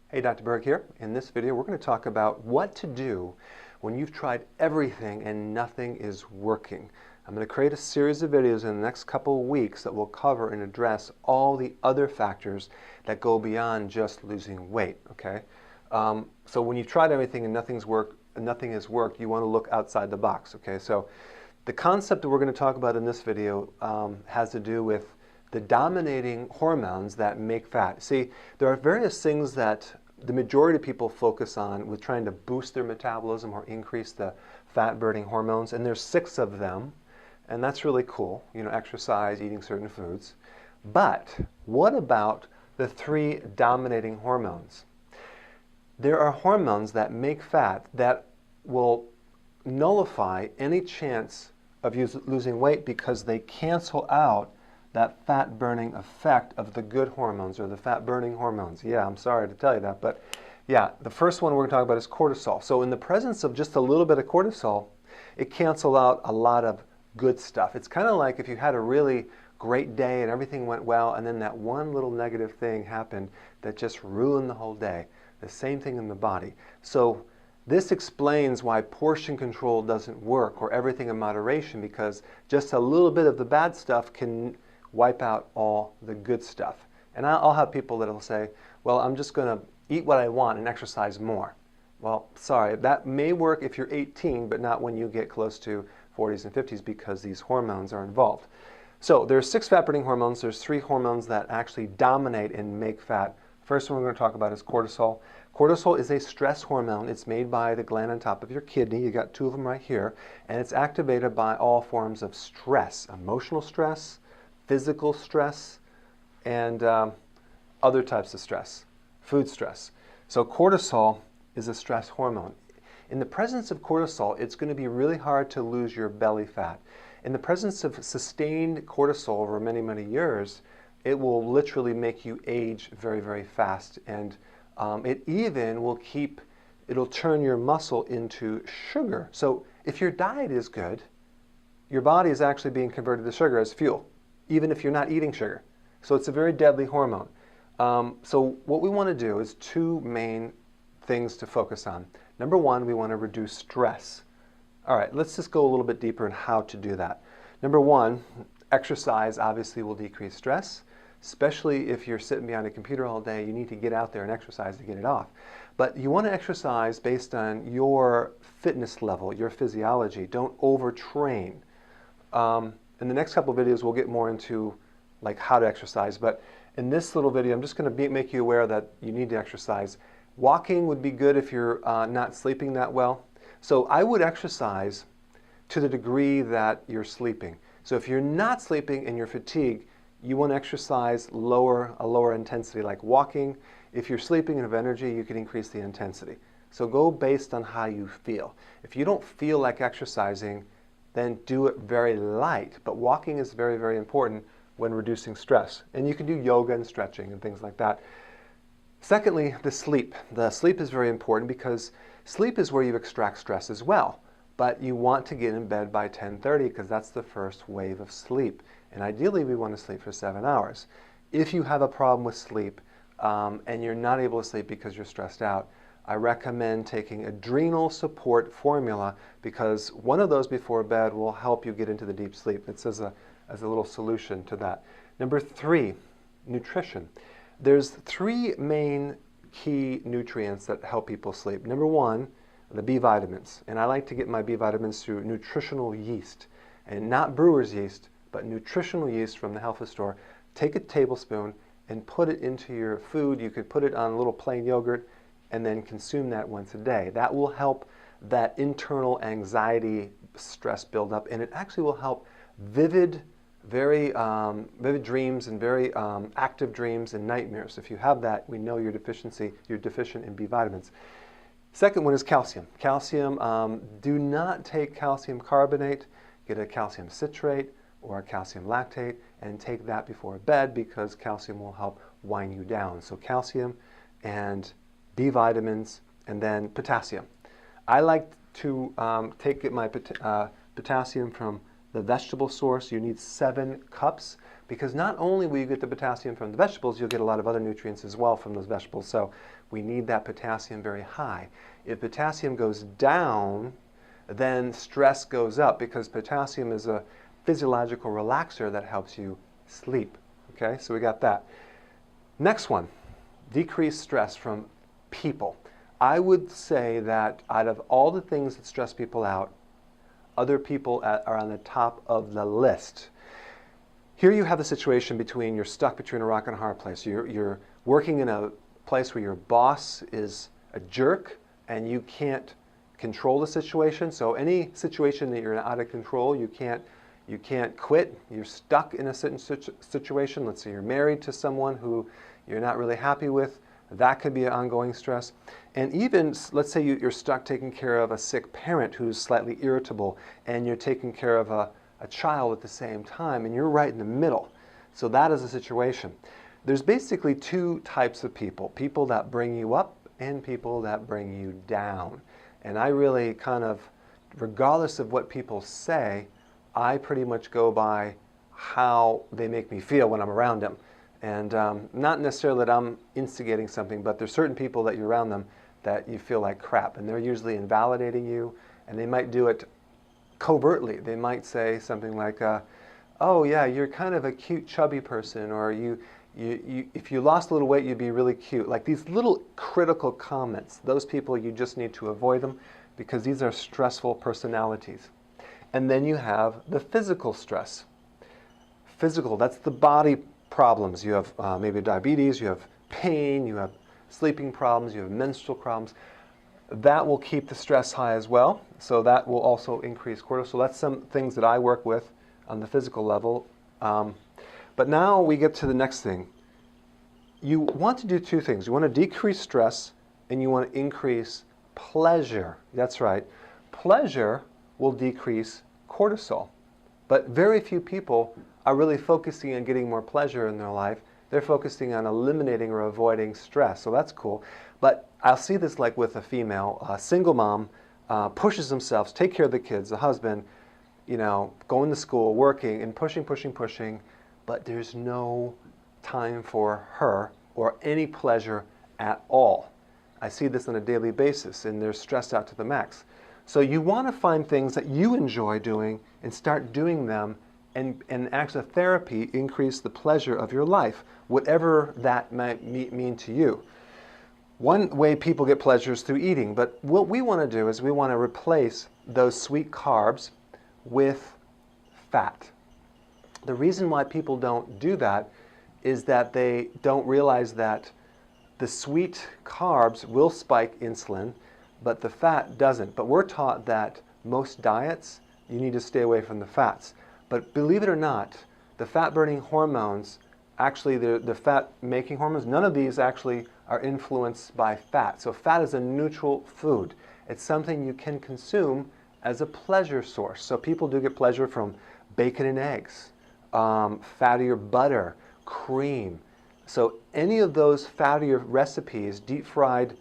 Hey, Dr. Berg here. In this video, we're going to talk about what to do when you've tried everything and nothing is working. I'm going to create a series of videos in the next couple of weeks that will cover and address all the other factors that go beyond just losing weight, okay? So when you've tried everything and nothing has worked, you want to look outside the box, okay? So the concept that we're going to talk about in this video has to do with the dominating hormones that make fat. See, there are various things that the majority of people focus on with trying to boost their metabolism or increase the fat-burning hormones, and there's 6 of them, and that's really cool. You know, exercise, eating certain foods. But what about the 3 dominating hormones? There are hormones that make fat that will nullify any chance of losing weight because they cancel out that fat-burning effect of the good hormones or the fat-burning hormones. Yeah, I'm sorry to tell you that, but yeah, the first one we're going to talk about is cortisol. So in the presence of just a little bit of cortisol, it cancels out a lot of good stuff. It's kind of like if you had a really great day and everything went well, and then that one little negative thing happened that just ruined the whole day. The same thing in the body. So this explains why portion control doesn't work or everything in moderation, because just a little bit of the bad stuff can wipe out all the good stuff. And I'll have people that will say, well, I'm just going to eat what I want and exercise more. Well, sorry, that may work if you're 18, but not when you get close to 40s and 50s because these hormones are involved. So there's 6 fat-burning hormones. There's 3 hormones that actually dominate and make fat. First one we're going to talk about is cortisol. Cortisol is a stress hormone. It's made by the gland on top of your kidney. You got 2 of them right here. And it's activated by all forms of stress, emotional stress, physical stress, and other types of stress, food stress. So cortisol is a stress hormone. In the presence of cortisol, it's going to be really hard to lose your belly fat. In the presence of sustained cortisol over many, many years, it will literally make you age very, very fast. And it even will it'll turn your muscle into sugar. So if your diet is good, your body is actually being converted to sugar as fuel, even if you're not eating sugar. So it's a very deadly hormone. So what we want to do is 2 main things to focus on. Number 1, we want to reduce stress. All right, let's just go a little bit deeper in how to do that. Number 1, exercise obviously will decrease stress, especially if you're sitting behind a computer all day. You need to get out there and exercise to get it off. But you want to exercise based on your fitness level, your physiology. Don't overtrain. In the next couple of videos, we'll get more into like how to exercise. But in this little video, I'm just going to make you aware that you need to exercise. Walking would be good if you're not sleeping that well. So I would exercise to the degree that you're sleeping. So if you're not sleeping and you're fatigued, you want to exercise a lower intensity, like walking. If you're sleeping and have energy, you can increase the intensity. So go based on how you feel. If you don't feel like exercising, then do it very light. But walking is very, very important when reducing stress. And you can do yoga and stretching and things like that. Secondly, the sleep. The sleep is very important because sleep is where you extract stress as well. But you want to get in bed by 10:30 because that's the first wave of sleep. And ideally, we want to sleep for 7 hours. If you have a problem with sleep and you're not able to sleep because you're stressed out, I recommend taking adrenal support formula, because one of those before bed will help you get into the deep sleep. It's as a little solution to that. Number 3, nutrition. There's 3 main key nutrients that help people sleep. Number 1, the B vitamins. And I like to get my B vitamins through nutritional yeast, and not brewer's yeast, but nutritional yeast from the health food store. Take a tablespoon and put it into your food. You could put it on a little plain yogurt and then consume that once a day. That will help that internal anxiety stress build up, and it actually will help vivid dreams and very active dreams and nightmares. If you have that, we know you're deficient in B vitamins. Second one is calcium. Calcium, do not take calcium carbonate. Get a calcium citrate or a calcium lactate and take that before bed, because calcium will help wind you down. So calcium and B vitamins, and then potassium. I like to take my potassium from the vegetable source. You need 7 cups, because not only will you get the potassium from the vegetables, you'll get a lot of other nutrients as well from those vegetables. So we need that potassium very high. If potassium goes down, then stress goes up, because potassium is a physiological relaxer that helps you sleep. Okay, so we got that. Next one, decrease stress from people. I would say that out of all the things that stress people out, other people are on the top of the list. Here you have a situation between, you're stuck between a rock and a hard place. You're working in a place where your boss is a jerk and you can't control the situation. So any situation that you're out of control, you can't quit. You're stuck in a certain situation. Let's say you're married to someone who you're not really happy with. That could be an ongoing stress. And even, let's say you're stuck taking care of a sick parent who's slightly irritable, and you're taking care of a child at the same time, and you're right in the middle. So that is a situation. There's basically two types of people: people that bring you up and people that bring you down. And I really kind of, regardless of what people say, I pretty much go by how they make me feel when I'm around them. And not necessarily that I'm instigating something, but there's certain people that you're around them that you feel like crap, and they're usually invalidating you, and they might do it covertly. They might say something like, oh yeah, you're kind of a cute chubby person, or if you lost a little weight, you'd be really cute. Like these little critical comments, those people, you just need to avoid them, because these are stressful personalities. And then you have the physical stress. Physical, that's the body problems. You have maybe diabetes, you have pain, you have sleeping problems, you have menstrual problems. That will keep the stress high as well. So that will also increase cortisol. That's some things that I work with on the physical level. But now we get to the next thing. You want to do two things. You want to decrease stress, and you want to increase pleasure. That's right. Pleasure will decrease cortisol. But very few people are really focusing on getting more pleasure in their life. They're focusing on eliminating or avoiding stress. So that's cool. But I'll see this like with a female, a single mom, pushes themselves, take care of the kids, the husband, going to school, working, and pushing, but there's no time for her or any pleasure at all. I see this on a daily basis, and they're stressed out to the max. So you want to find things that you enjoy doing and start doing them, and actually therapy increase the pleasure of your life, whatever that might mean to you. One way people get pleasure is through eating, but what we want to do is we want to replace those sweet carbs with fat. The reason why people don't do that is that they don't realize that the sweet carbs will spike insulin, but the fat doesn't. But we're taught that most diets, you need to stay away from the fats. But believe it or not, the fat-burning hormones, actually the fat-making hormones, none of these actually are influenced by fat. So fat is a neutral food. It's something you can consume as a pleasure source. So people do get pleasure from bacon and eggs, fattier butter, cream. So any of those fattier recipes, deep-fried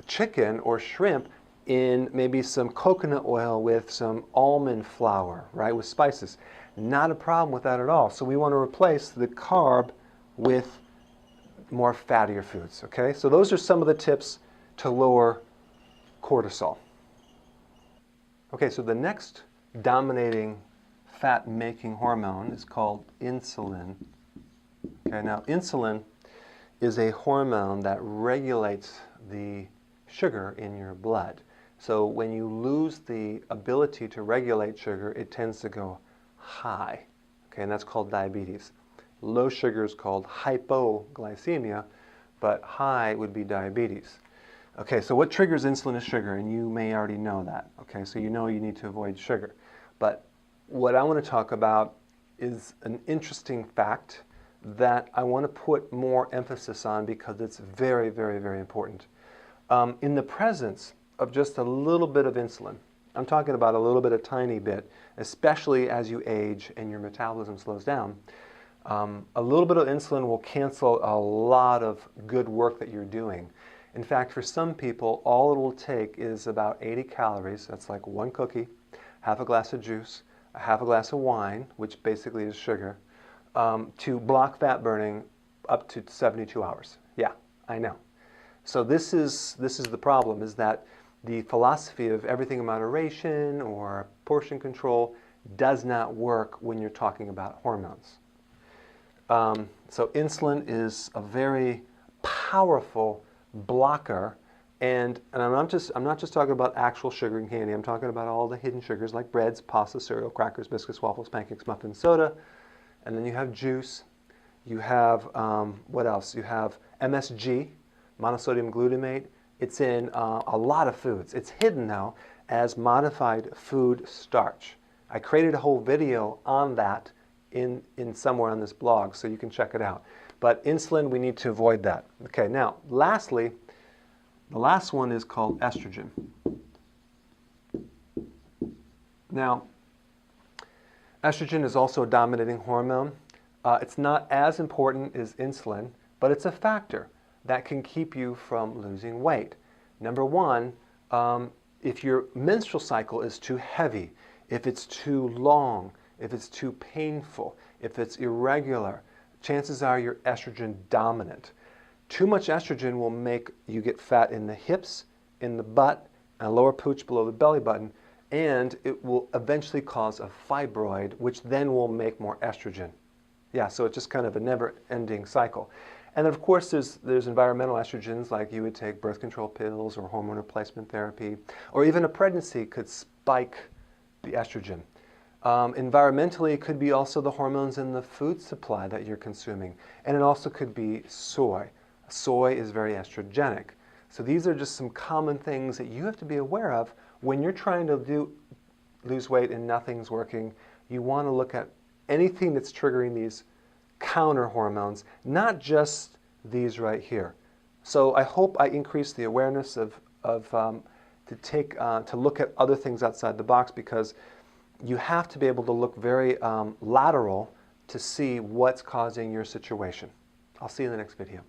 chicken or shrimp in maybe some coconut oil with some almond flour, right, with spices. Not a problem with that at all. So we want to replace the carb with more fattier foods, okay? So those are some of the tips to lower cortisol. Okay, so the next dominating fat-making hormone is called insulin. Okay, now insulin is a hormone that regulates the sugar in your blood. So when you lose the ability to regulate sugar, it tends to go high. Okay, and that's called diabetes. Low sugar is called hypoglycemia, but high would be diabetes. Okay, so what triggers insulin is sugar, and you may already know that. Okay, so you know you need to avoid sugar. But what I want to talk about is an interesting fact that I want to put more emphasis on because it's very, very, very important. In the presence of just a little bit of insulin, I'm talking about a little bit, a tiny bit, especially as you age and your metabolism slows down, a little bit of insulin will cancel a lot of good work that you're doing. In fact, for some people, all it will take is about 80 calories. That's like one cookie, half a glass of juice, a half a glass of wine, which basically is sugar, to block fat burning up to 72 hours. Yeah, I know. So this is the problem, is that the philosophy of everything in moderation or portion control does not work when you're talking about hormones. So insulin is a very powerful blocker, and I'm not just talking about actual sugar and candy. I'm talking about all the hidden sugars like breads, pasta, cereal, crackers, biscuits, waffles, pancakes, muffins, soda, and then you have juice. You have what else? You have MSG, monosodium glutamate. It's in a lot of foods. It's hidden now as modified food starch. I created a whole video on that in somewhere on this blog, so you can check it out. But insulin, we need to avoid that. Okay, now lastly, the last one is called estrogen. Now, estrogen is also a dominating hormone. It's not as important as insulin, but it's a factor that can keep you from losing weight. Number one, if your menstrual cycle is too heavy, if it's too long, if it's too painful, if it's irregular, chances are you're estrogen dominant. Too much estrogen will make you get fat in the hips, in the butt, and lower pooch below the belly button, and it will eventually cause a fibroid, which then will make more estrogen. Yeah, so it's just kind of a never-ending cycle. And then of course there's environmental estrogens, like you would take birth control pills or hormone replacement therapy, or even a pregnancy could spike the estrogen. Environmentally, it could be also the hormones in the food supply that you're consuming, and it also could be soy. Soy is very estrogenic. So these are just some common things that you have to be aware of when you're trying to lose weight and nothing's working. You want to look at anything that's triggering these counter hormones, not just these right here. So I hope I increase the awareness to look at other things outside the box, because you have to be able to look very lateral to see what's causing your situation. I'll see you in the next video.